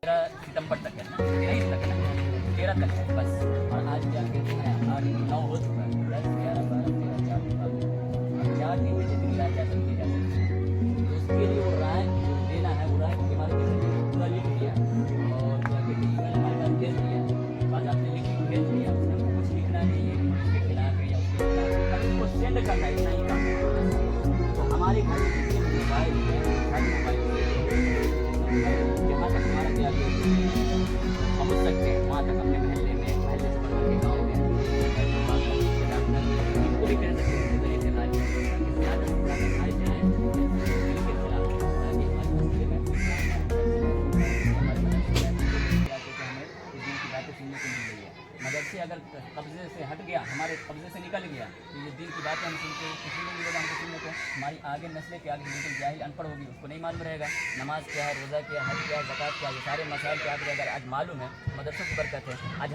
सितंबर तक है ना, 23 तक है ना, 13 तक है बस। और आज क्या कहते हैं 8 9 हो चुका है, 10 11 12 13 4 अब 4 दिन में जितनी राय जा सकती है जा सकती है। तो उसके लिए वो राय देना है, वो राय की हमारे जैसे पूरा लिख दिया और क्या कहते हैं ईमेल हमारे पास भेज दिया, बाद आपने लिख के भेज दिया, उसने हमको कुछ लिखना नहीं है कि इसके खिलाफ है या उसके खिलाफ है, खाली उसको सेंड करना है, इतना ही काम है। तो हमारे घर में जितने मोबाइल हैं हर मोबाइल जहाँ तक हमारा क्या पहुँच सकते हैं वहाँ तक अपने महल्ले में, महल्ले से बढ़ के गाँव में इनको भी कह सकते हैं जरिए से राज कि ज़्यादा से ज़्यादा आए जाए इसके खिलाफ, ताकि हमारे मसले में हमारे मदरसे हमें इस दिन की बातें सुनने को मिल रही है। मदरसे अगर कब्जे से हट गया, हमारे कब्जे से निकल गया तो ये दिन की बातें हम सुनते हैं, कुछ भी नहीं मिलेगा हमको सुनने को। हमारी आगे नस्लें क्या बिल्कुल जाहिल अनपढ़ होगी, उसको नहीं मालूम रहेगा नमाज क्या है, रोज़ा क्या है, हज क्या है, ज़कात क्या है, ये सारे मसाइल क्या है। अगर आज मालूम है मदरसों की बरकत है। आज हम